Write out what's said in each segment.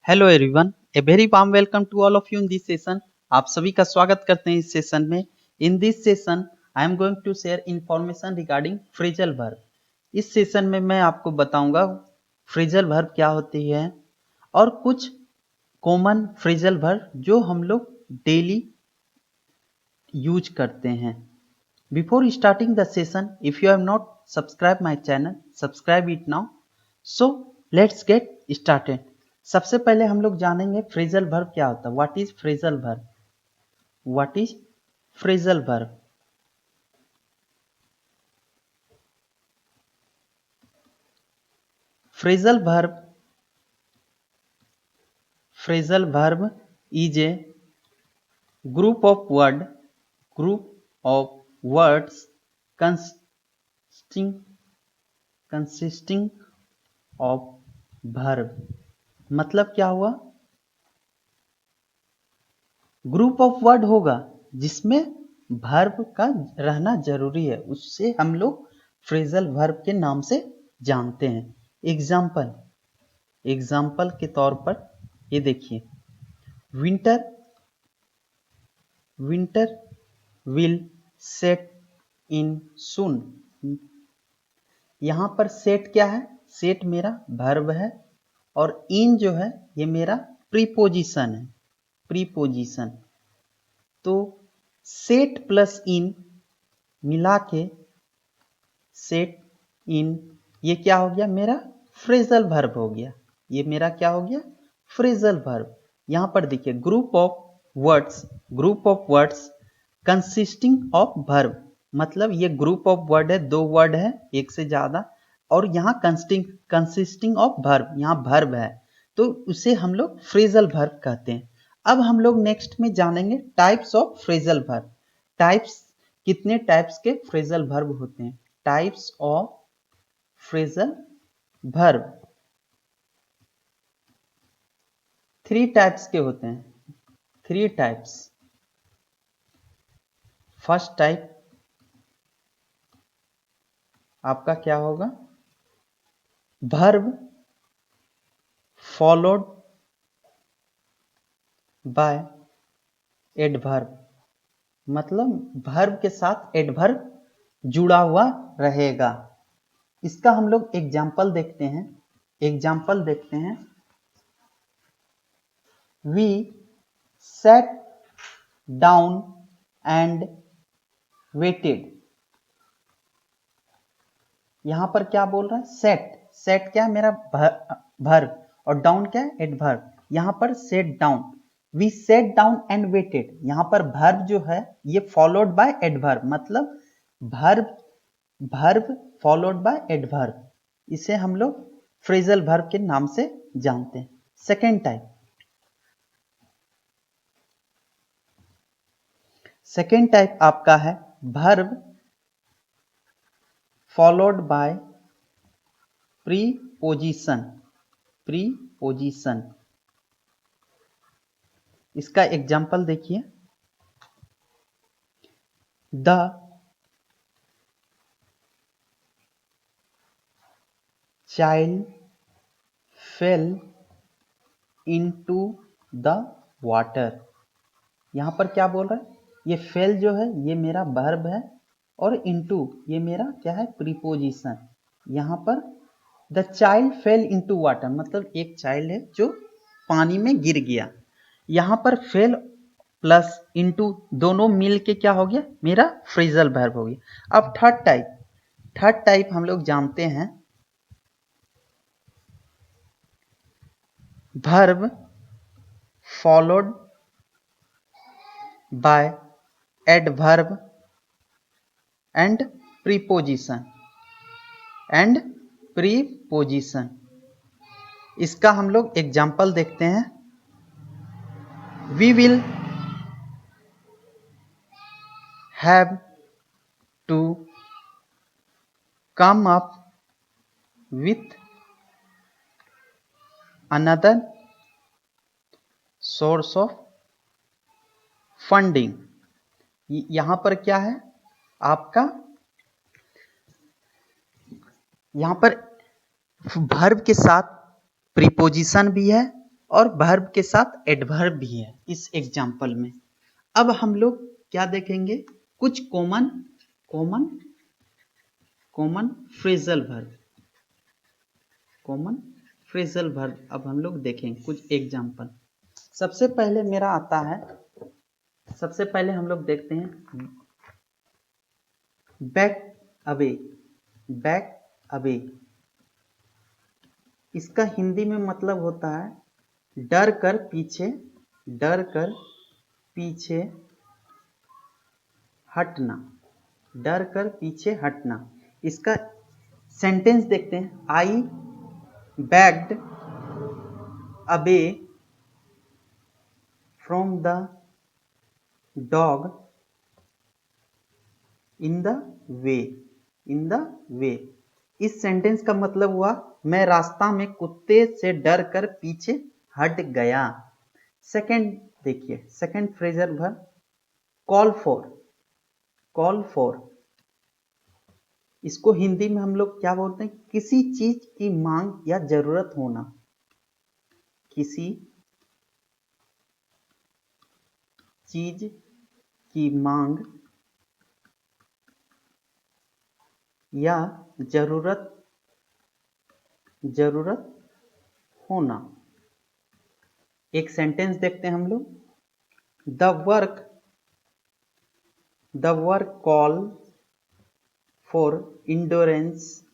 Hello everyone, a very warm welcome to all of you in this session. आप सभी का स्वागत करते हैं इस सेशन में। In this session I am going to share information regarding phrasal verb. इस सेशन में मैं आपको बताऊंगा फ्रेजल वर्ब क्या होती है और कुछ कॉमन फ्रेजल वर्ब जो हम लोग डेली यूज करते हैं। Before starting the session, if you have not subscribe my channel, subscribe it now. So let's get started. सबसे पहले हम लोग जानेंगे फ्रेजल वर्ब क्या होता है। What is phrasal verb? What is phrasal verb? Phrasal verb is a group of words consisting of verb। मतलब क्या हुआ? ग्रुप ऑफ वर्ड होगा जिसमें वर्ब का रहना जरूरी है, उससे हम लोग फ्रेजल वर्ब के नाम से जानते हैं। एग्जाम्पल के तौर पर ये देखिए, विंटर विल सेट इन सून। यहां पर सेट क्या है? सेट मेरा वर्ब है और इन जो है ये मेरा प्रीपोजिशन है। प्रीपोजिशन तो सेट प्लस इन मिला के सेट इन, ये क्या हो गया? मेरा फ्रेजल वर्ब हो गया। ये मेरा क्या हो गया? Phrasal verb. यहां पर देखिए, group of words consisting of verb. मतलब ये ग्रुप ऑफ वर्ड है, दो वर्ड है, एक से ज्यादा, और यहाँ कंसिस्टिंग ऑफ वर्ब, यहाँ वर्ब है, तो उसे हम लोग फ्रेजल वर्ब कहते हैं। अब हम लोग नेक्स्ट में जानेंगे types of phrasal verb. Types, कितने टाइप्स के फ्रेजल वर्ब होते हैं? Types of phrasal verb 3 types के होते हैं। 3 टाइप्स। फर्स्ट टाइप आपका क्या होगा? Verb followed by adverb. मतलब वर्ब के साथ एडवर्ब जुड़ा हुआ रहेगा। इसका हम लोग एग्जाम्पल देखते हैं। We sat down and waited। यहां पर क्या बोल रहा है? सेट क्या है? मेरा वर्ब, और डाउन क्या है? एडवर्ब। यहां पर set down, we set down and waited. यहां पर वर्ब जो है ये फॉलोड बाय एडवर्ब, मतलब वर्ब फॉलोड बाय एडवर्ब। इसे हम लोग फ्रेजल वर्ब के नाम से जानते हैं। सेकेंड टाइप आपका है वर्ब फॉलोड बाय प्रीपोजिशन। इसका एग्जाम्पल देखिए, the child fail into the water. यहां पर क्या बोल रहा है? ये फेल जो है ये मेरा वर्ब है, और इनटू ये मेरा क्या है? प्रीपोजिशन। यहां पर the child fail into water, मतलब एक चाइल्ड है जो पानी में गिर गया। यहां पर फेल प्लस इनटू दोनों मिल के क्या हो गया? मेरा फ्रेजल वर्ब हो गया। अब थर्ड टाइप हम लोग जानते हैं, verb followed by adverb and preposition. इसका हम लोग एग्जाम्पल देखते हैं। We will have to come up with another source of funding. यहां पर क्या है आपका? यहां पर वर्ब के साथ प्रीपोजिशन भी है और वर्ब के साथ एडवर्ब भी है इस एग्जाम्पल में। अब हम लोग क्या देखेंगे, कुछ common common common phrasal verb, common phrasal verb अब हम लोग देखेंगे कुछ एग्जाम्पल। सबसे पहले मेरा आता है, सबसे पहले हम लोग देखते हैं बैक अवे। बैक अवे इसका हिंदी में मतलब होता है डर कर पीछे, डर कर पीछे हटना, डर कर पीछे हटना। इसका सेंटेंस देखते हैं, I backed away from the dog in the way, in the way. इस सेंटेंस का मतलब हुआ मैं रास्ता में कुत्ते से डर कर पीछे हट गया। सेकंड देखिए, second phrasal verb call for, call for. इसको हिंदी में हम लोग क्या बोलते हैं, किसी चीज की मांग या जरूरत होना, किसी चीज की मांग या जरूरत, जरूरत होना। एक सेंटेंस देखते हैं हम लोग, the work call for endurance,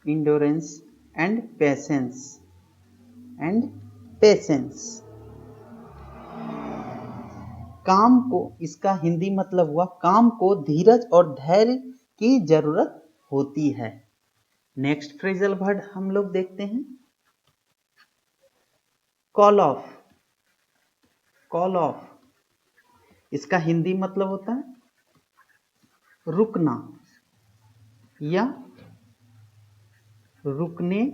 endurance and patience, and patience. काम को, इसका हिंदी मतलब हुआ काम को धीरज और धैर्य की जरूरत होती है। नेक्स्ट फ्रेजल वर्ड हम लोग देखते हैं कॉल ऑफ, कॉल ऑफ। इसका हिंदी मतलब होता है रुकना या रुकने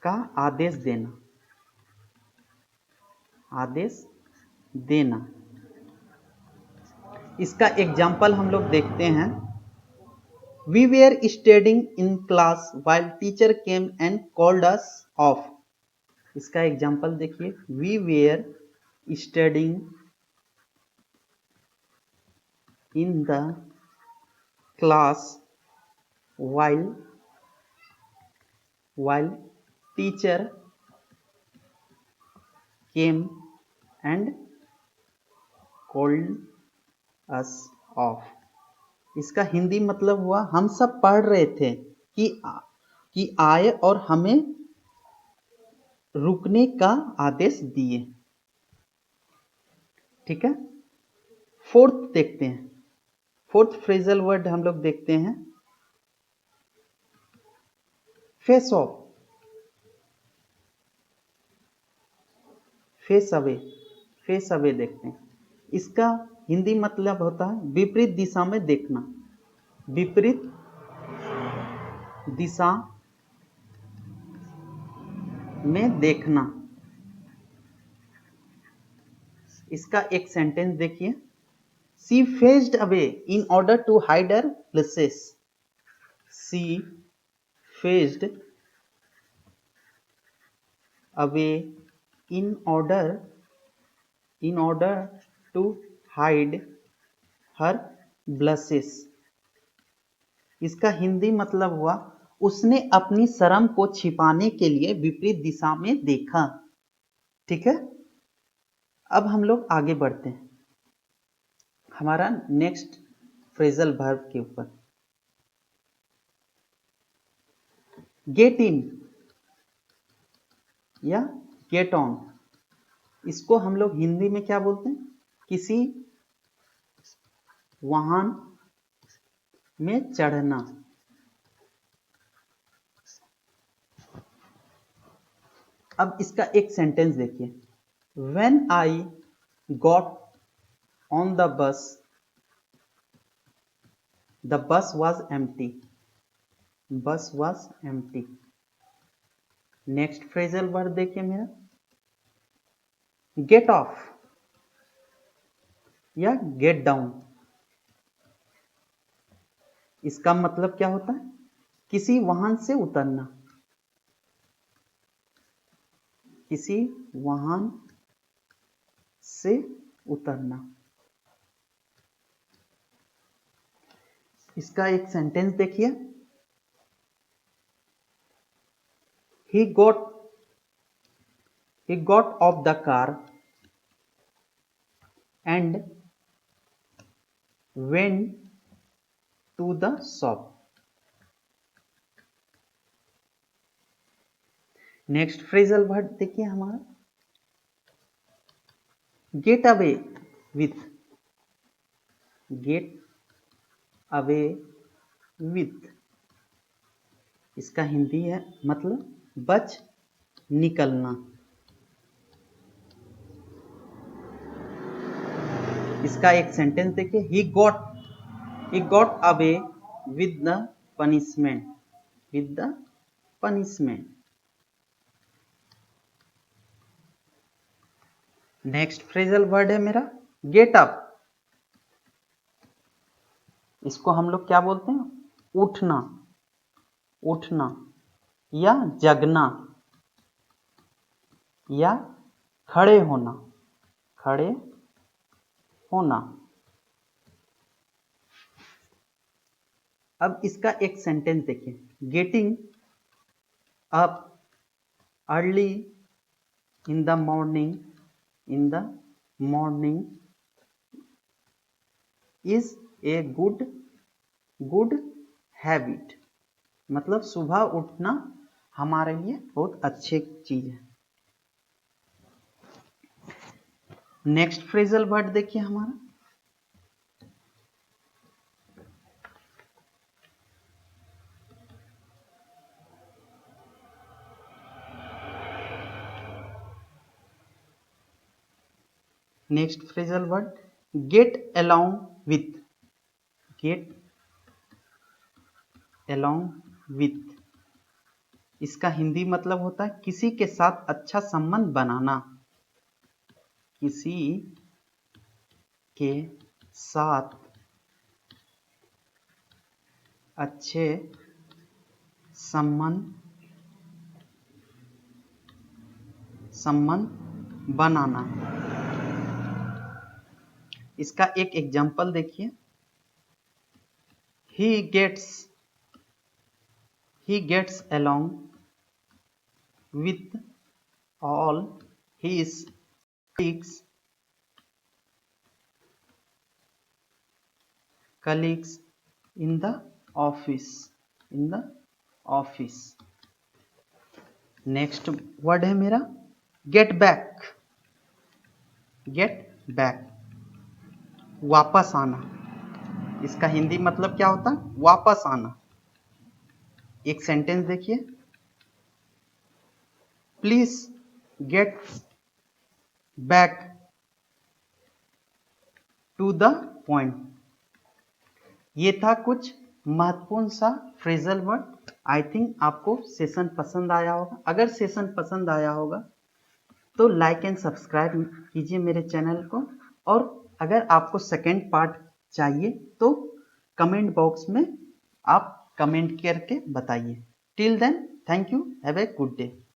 का आदेश देना, आदेश देना। इसका एग्जाम्पल हम लोग देखते हैं, we were studying in class while teacher came and called us off. इसका एग्जाम्पल देखिए, we were studying in the class while teacher came and called us off। इसका हिंदी मतलब हुआ हम सब पढ़ रहे थे कि आए और हमें रुकने का आदेश दिए। ठीक है, फोर्थ देखते हैं, फोर्थ फ्रेजल वर्ड हम लोग देखते हैं face of, face away, face away देखते हैं। इसका हिंदी मतलब होता है विपरीत दिशा में देखना, विपरीत दिशा में देखना। इसका एक सेंटेंस देखिए, she faced away in order to hide her blushes, she faced away in order to hide her blushes. इसका हिंदी मतलब हुआ उसने अपनी शर्म को छिपाने के लिए विपरीत दिशा में देखा। ठीक है, अब हम लोग आगे बढ़ते हैं हमारा नेक्स्ट फ्रेजल वर्ब के ऊपर। गेट इन या गेट ऑन, इसको हम लोग हिंदी में क्या बोलते हैं, किसी वाहन में चढ़ना। अब इसका एक सेंटेंस देखिए, when I got on the bus was empty, bus was empty. Next phrasal word देखिए मेरा, गेट ऑफ या गेट डाउन। इसका मतलब क्या होता है, किसी वाहन से उतरना, किसी वाहन से उतरना। इसका एक सेंटेंस देखिए, he got off the car and went to the shop. Next phrasal word देखिए हमारा get away with. Get away with, इसका हिंदी है मतलब बच निकलना। इसका एक सेंटेंस देखिए, he got away with the punishment। Next phrasal word है मेरा गेट अप। इसको हम लोग क्या बोलते हैं, उठना या जगना या खड़े होना। अब इसका एक सेंटेंस देखिए, getting up early in the morning is a good habit. मतलब सुबह उठना हमारे लिए बहुत अच्छी चीज है। नेक्स्ट फ्रेजल वर्ड देखिए हमारा next phrasal word get along with. इसका हिंदी मतलब होता है किसी के साथ अच्छा संबंध बनाना। किसी के साथ अच्छे संबंध बनाना। इसका एक एग्जाम्पल देखिए, he gets along with all his colleagues in the office। Next word है मेरा गेट बैक, वापस आना। इसका हिंदी मतलब क्या होता है, वापस आना। एक सेंटेंस देखिए, please get back to the point. ये था कुछ महत्वपूर्ण सा फ्रेजल वर्ड। आई थिंक आपको सेशन पसंद आया होगा। अगर सेशन पसंद आया होगा तो लाइक एंड सब्सक्राइब कीजिए मेरे चैनल को, और अगर आपको सेकेंड पार्ट चाहिए तो कमेंट बॉक्स में आप कमेंट करके बताइए। Till then, thank you, have a good day.